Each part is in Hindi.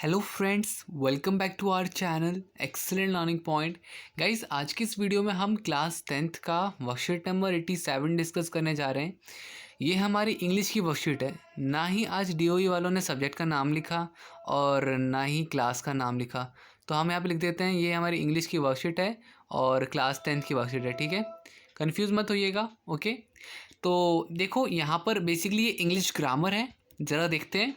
Hello friends, welcome back to our channel excellent learning point. Guys, आज की इस वीडियो में हम क्लास 10th का वर्कशीट नंबर 87 डिस्कस करने जा रहे हैं। ये हमारी इंग्लिश की वर्कशीट है। ना ही आज डीओई वालों ने सब्जेक्ट का नाम लिखा और ना ही क्लास का नाम लिखा, तो हम यहाँ पे लिख देते हैं ये हमारी इंग्लिश की वर्कशीट है और क्लास 10th की वर्कशीट है। ठीक है, कन्फ्यूज़ मत होइएगा। ओके, तो देखो यहाँ पर बेसिकली ये इंग्लिश ग्रामर है। ज़रा देखते हैं।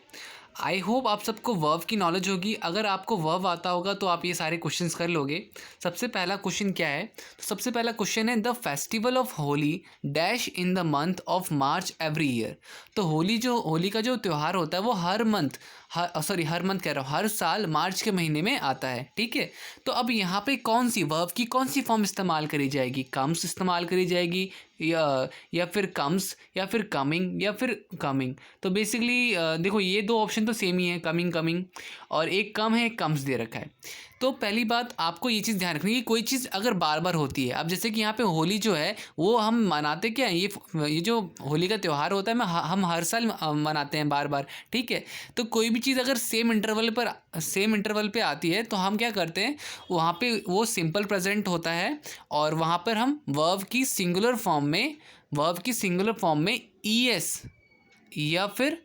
आई होप आप सबको वर्ब की नॉलेज होगी। अगर आपको वर्ब आता होगा तो आप ये सारे क्वेश्चंस कर लोगे। सबसे पहला क्वेश्चन क्या है? तो सबसे पहला क्वेश्चन है the festival of Holi dash in the month of March every year. तो होली का जो त्यौहार होता है वो हर मंथ कह रहा हूँ, हर साल मार्च के महीने में आता है। ठीक है, तो अब यहाँ पे कौन सी वर्ब की कौन सी फॉर्म इस्तेमाल करी जाएगी? कम्स इस्तेमाल करी जाएगी या फिर कम्स या फिर कमिंग या फिर कमिंग। तो बेसिकली देखो ये दो ऑप्शन तो सेम ही है, कमिंग और एक कम है, एक कम्स दे रखा है। तो पहली बात आपको ये चीज़ ध्यान रखनी है कि कोई चीज़ अगर बार बार होती है, अब जैसे कि यहाँ पे होली जो है वो हम मनाते क्या है, ये जो होली का त्यौहार होता है हम हर साल मनाते हैं बार बार। ठीक है, तो कोई भी चीज़ अगर सेम इंटरवल पे आती है तो हम क्या करते हैं, वहाँ पे वो सिंपल प्रेजेंट होता है और वहाँ पर हम वर्ब की सिंगुलर फॉर्म में ईएस या फिर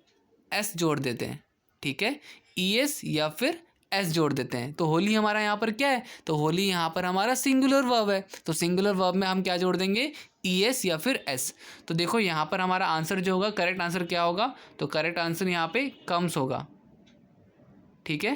एस जोड़ देते हैं। ठीक है, ईएस या फिर एस जोड़ देते हैं। तो होली हमारा यहाँ पर क्या है? तो होली यहाँ पर हमारा सिंगुलर वर्ब है, तो सिंगुलर वर्ब में हम क्या जोड़ देंगे? ईएस या फिर एस। तो देखो यहाँ पर हमारा आंसर जो होगा, करेक्ट आंसर क्या होगा? तो करेक्ट आंसर यहाँ पे कम्स होगा। ठीक है,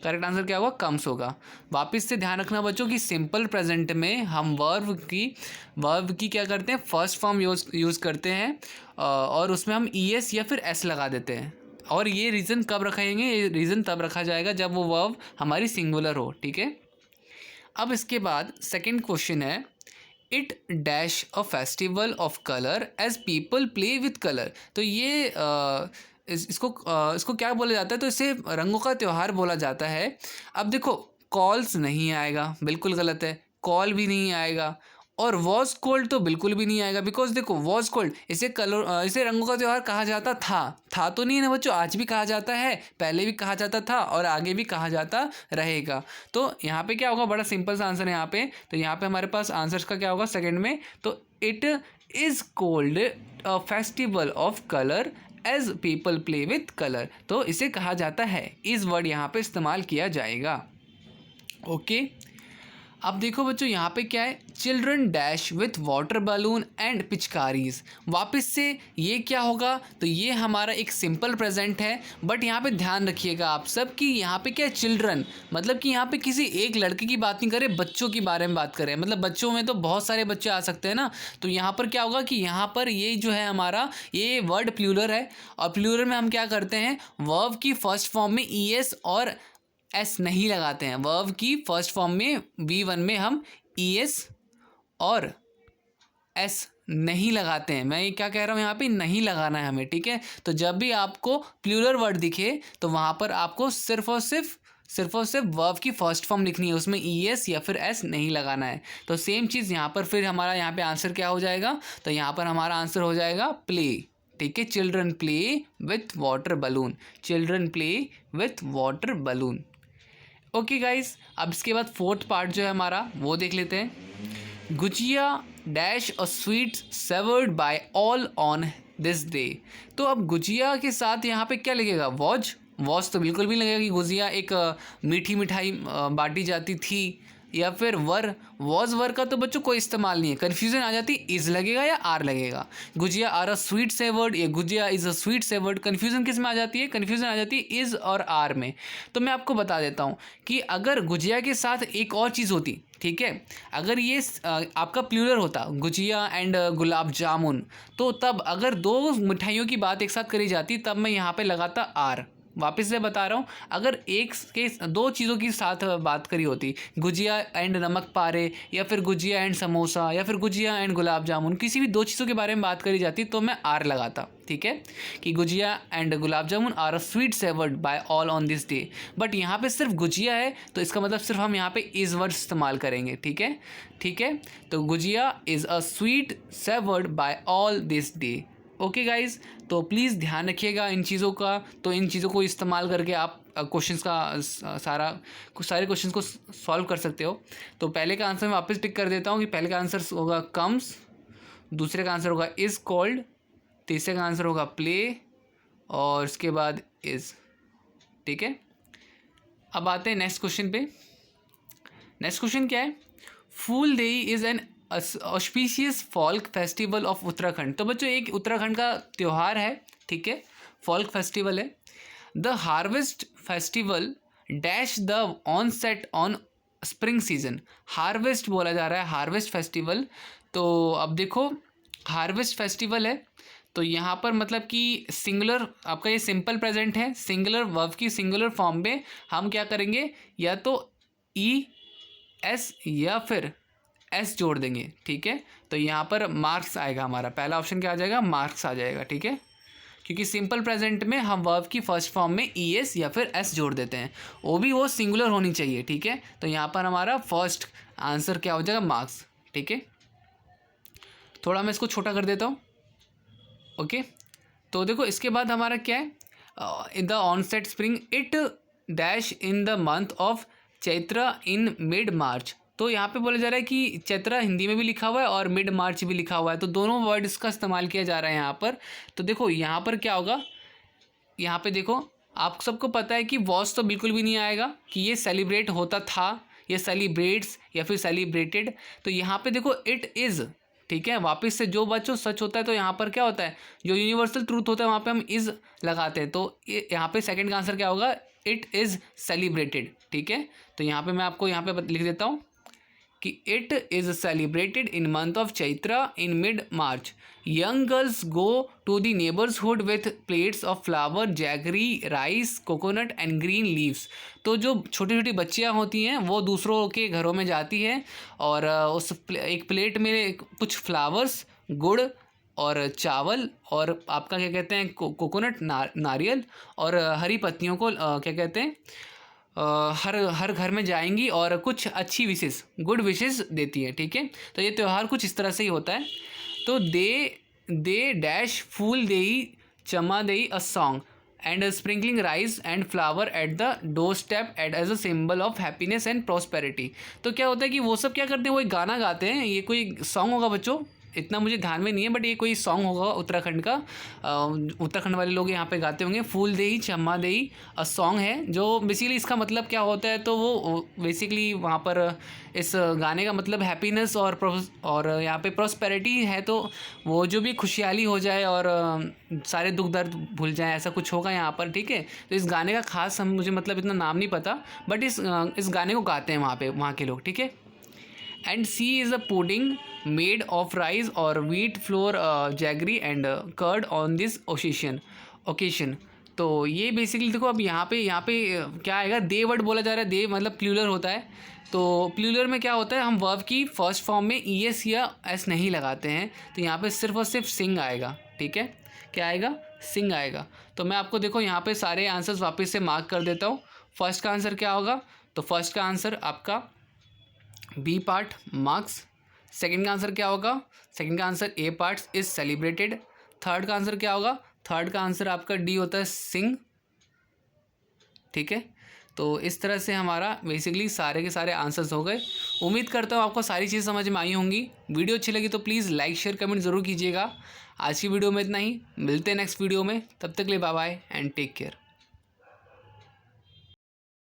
करेक्ट आंसर क्या होगा? कम्स होगा। वापस से ध्यान रखना बच्चों कि सिंपल प्रेजेंट में हम वर्ब की क्या करते हैं? फर्स्ट फॉर्म यूज़ करते हैं और उसमें हम ईएस या फिर एस लगा देते हैं। और ये रीज़न कब रखेंगे? ये रीज़न तब रखा जाएगा जब वो वर्ब हमारी सिंगुलर हो। ठीक है, अब इसके बाद सेकंड क्वेश्चन है it dash a festival of colour as people play with colour. तो ये इसको क्या बोला जाता है? तो इसे रंगों का त्यौहार बोला जाता है। अब देखो कॉल्स नहीं आएगा, बिल्कुल गलत है। कॉल भी नहीं आएगा और वॉज कोल्ड तो बिल्कुल भी नहीं आएगा, बिकॉज देखो वॉज कोल्ड इसे रंगों का त्यौहार कहा जाता था तो नहीं है ना बच्चों, आज भी कहा जाता है, पहले भी कहा जाता था और आगे भी कहा जाता रहेगा। तो यहाँ पे क्या होगा? बड़ा सिंपल सा आंसर है यहाँ पे। तो यहाँ पे हमारे पास आंसर्स का क्या होगा सेकंड में? तो it is called a festival of colour as people play with colour. तो इसे कहा जाता है, इस वर्ड यहाँ पे इस्तेमाल किया जाएगा। ओके, अब देखो बच्चों यहाँ पे क्या है? Children dash with water balloon and pichkaris. वापस से ये क्या होगा? तो ये हमारा एक सिंपल प्रेजेंट है, बट यहाँ पे ध्यान रखिएगा आप सब कि यहाँ पे क्या है? चिल्ड्रन मतलब कि यहाँ पे किसी एक लड़के की बात नहीं करें, बच्चों की बारे में बात करें। मतलब बच्चों में तो बहुत सारे बच्चे आ सकते हैं ना। तो यहाँ पर क्या होगा कि यहाँ पर ये जो है हमारा ये वर्ड प्लूरल है और प्लूरल में हम क्या करते हैं? वर्ब की फर्स्ट फॉर्म में ईएस और एस नहीं लगाते हैं। वर्ब की फर्स्ट फॉर्म में V1 में हम ईएस और एस नहीं लगाते हैं। मैं ये क्या कह रहा हूँ? यहाँ पे नहीं लगाना है हमें। ठीक है, तो जब भी आपको प्लूरल वर्ड दिखे तो वहाँ पर आपको सिर्फ और सिर्फ वर्ब की फर्स्ट फॉर्म लिखनी है, उसमें ईएस या फिर एस नहीं लगाना है। तो सेम चीज़ यहाँ पर फिर हमारा यहाँ पे आंसर क्या हो जाएगा? तो यहाँ पर हमारा आंसर हो जाएगा प्ले। ठीक है, children play with water balloon, children play with water balloon. Okay guys, अब इसके बाद फोर्थ पार्ट जो है हमारा वो देख लेते हैं। Gujiya dash a sweet savoured by all on this day. तो अब गुजिया के साथ यहाँ पे क्या लगेगा? वॉज तो बिल्कुल भी नहीं लगेगा कि गुजिया एक मीठी मिठाई बांटी जाती थी, या फिर वॉज का तो बच्चों कोई इस्तेमाल नहीं है। कन्फ्यूजन आ जाती इज़ लगेगा या आर लगेगा। Gujiya are a sweet savoured या gujiya is a sweet savoured. Confusion किस में आ जाती है? कन्फ्यूजन आ जाती है इज़ और आर में। तो मैं आपको बता देता हूँ कि अगर गुजिया के साथ एक और चीज़ होती, ठीक है, अगर ये आपका प्लूरल होता गुजिया एंड गुलाब जामुन, तो तब अगर दो मिठाइयों की बात एक साथ करी जाती तब मैं यहाँ पे लगाता आर। वापस से बता रहा हूँ, अगर एक के दो चीज़ों की साथ बात करी होती, गुजिया एंड नमक पारे या फिर गुजिया एंड समोसा या फिर गुजिया एंड गुलाब जामुन, किसी भी दो चीज़ों के बारे में बात करी जाती तो मैं आर लगाता। ठीक है, कि gujiya and gulab jamun are a sweet savoured by all on this day. But यहाँ पे सिर्फ गुजिया है तो इसका मतलब सिर्फ हम यहाँ पे इज़ वर्ड इस्तेमाल करेंगे। ठीक है, तो gujiya is a sweet savoured by all this day. Okay guys, तो प्लीज़ ध्यान रखिएगा इन चीज़ों का। तो इन चीज़ों को इस्तेमाल करके आप क्वेश्चंस का सारे क्वेश्चंस को सॉल्व कर सकते हो। तो पहले का आंसर मैं वापस टिक कर देता हूँ कि पहले का आंसर होगा कम्स, दूसरे का आंसर होगा इज़ कॉल्ड, तीसरे का आंसर होगा प्ले और उसके बाद इज़। ठीक है, अब आते हैं नेक्स्ट क्वेश्चन पे। नेक्स्ट क्वेश्चन क्या है? Phuldei is an auspicious folk festival of Uttarakhand. तो बच्चों एक उत्तराखंड का त्यौहार है, ठीक है, फॉल्क फेस्टिवल है। The harvest festival dash the onset on spring season. Harvest बोला जा रहा है, हार्वेस्ट फेस्टिवल। तो अब देखो हार्वेस्ट फेस्टिवल है तो यहाँ पर मतलब कि सिंगुलर आपका ये सिंपल प्रेजेंट है, सिंगुलर वर्ब की सिंगुलर फॉर्म में हम क्या करेंगे, या तो ई एस या फिर एस जोड़ देंगे। ठीक है, तो यहाँ पर मार्क्स आएगा हमारा, पहला ऑप्शन क्या आ जाएगा, मार्क्स आ जाएगा। ठीक है, क्योंकि सिंपल प्रेजेंट में हम वर्ब की फर्स्ट फॉर्म में ई एस या फिर एस जोड़ देते हैं, वो सिंगुलर होनी चाहिए। ठीक है, तो यहाँ पर हमारा फर्स्ट आंसर क्या हो जाएगा, मार्क्स। ठीक है, थोड़ा मैं इसको छोटा कर देता हूँ। ओके, तो देखो इसके बाद हमारा क्या है, in the onset spring it dash in the month of Chaitra in mid March. तो यहाँ पे बोला जा रहा है कि चैत्र हिंदी में भी लिखा हुआ है और मिड मार्च भी लिखा हुआ है, तो दोनों वर्ड्स का इस्तेमाल किया जा रहा है यहाँ पर। तो देखो यहाँ पर क्या होगा, यहाँ पे देखो आप सबको पता है कि वॉज तो बिल्कुल भी नहीं आएगा कि ये सेलिब्रेट होता था, ये सेलिब्रेट्स या फिर सेलिब्रेटेड। तो यहाँ पे देखो इट इज़, ठीक है, वापस से जो बच्चों सच होता है तो यहाँ पर क्या होता है, जो यूनिवर्सल ट्रूथ होता है वहाँ पे हम इज़ लगाते हैं। तो यहाँ पे सेकंड का आंसर क्या होगा, इट इज़ सेलिब्रेटेड। ठीक है, तो यहाँ पे मैं आपको यहाँ पे लिख देता हूँ कि it is celebrated in month of Chaitra in mid March. Young girls go to the neighbourhood with plates of flower, jaggery, rice, coconut and green leaves. तो जो छोटी छोटी बच्चियां होती हैं वो दूसरों के घरों में जाती हैं और उस एक प्लेट में कुछ फ्लावर्स, गुड़ और चावल और आपका क्या कहते हैं कोकोनट, नारियल और हरी पत्तियों को क्या कहते हैं हर घर में जाएंगी और कुछ अच्छी विशेष गुड विशेष देती है। ठीक है, तो ये त्यौहार कुछ इस तरह से ही होता है। तो they dash fool Dei Chamma Dei a song and sprinkling rice and flower at the door step as a symbol of happiness and prosperity. तो क्या होता है कि वो सब क्या करते हैं, वो एक गाना गाते हैं, ये कोई सॉन्ग होगा बच्चों, इतना मुझे ध्यान में नहीं है, बट ये कोई सॉन्ग होगा उत्तराखंड का। उत्तराखंड वाले लोग यहाँ पे गाते होंगे, फूल देई चम्मा देई अ सॉन्ग है, जो बेसिकली इसका मतलब क्या होता है, तो वो बेसिकली वहाँ पर इस गाने का मतलब हैप्पीनेस और यहाँ पे प्रॉस्पेरिटी है। तो वो जो भी खुशहाली हो जाए और सारे दुख दर्द भूल जाए, ऐसा कुछ होगा यहाँ पर। ठीक है, तो इस गाने का खास मुझे मतलब इतना नाम नहीं पता, बट इस गाने को गाते हैं वहाँ के लोग। ठीक है, and C is a pudding made of rice और wheat flour, jaggery and curd on this occasion. तो ये बेसिकली देखो अब यहाँ पे क्या आएगा, दे वर्ड बोला जा रहा है, दे मतलब प्लूरल होता है। तो प्लूरल में क्या होता है, हम वर्ब की फर्स्ट फॉर्म में ई एस या एस नहीं लगाते हैं, तो यहाँ पे सिर्फ और सिर्फ सिंग आएगा। ठीक है, क्या आएगा, सिंग आएगा। तो मैं आपको देखो यहाँ पे सारे आंसर्स वापस से मार्क कर देता हूँ। फर्स्ट का आंसर क्या होगा, तो फर्स्ट का आंसर आपका बी पार्ट मार्क्स। सेकंड का आंसर क्या होगा, सेकंड का answer A parts is celebrated. Third का आंसर क्या होगा, थर्ड का आंसर आपका डी होता है सिंग। ठीक है, तो इस तरह से हमारा बेसिकली सारे के सारे आंसर्स हो गए। उम्मीद करता हूँ आपको सारी चीज़ समझ में आई होंगी। वीडियो अच्छी लगी तो प्लीज़ लाइक शेयर कमेंट ज़रूर कीजिएगा। आज की वीडियो में इतना ही, मिलते हैं नेक्स्ट वीडियो में, तब तक के लिए bye bye and take care.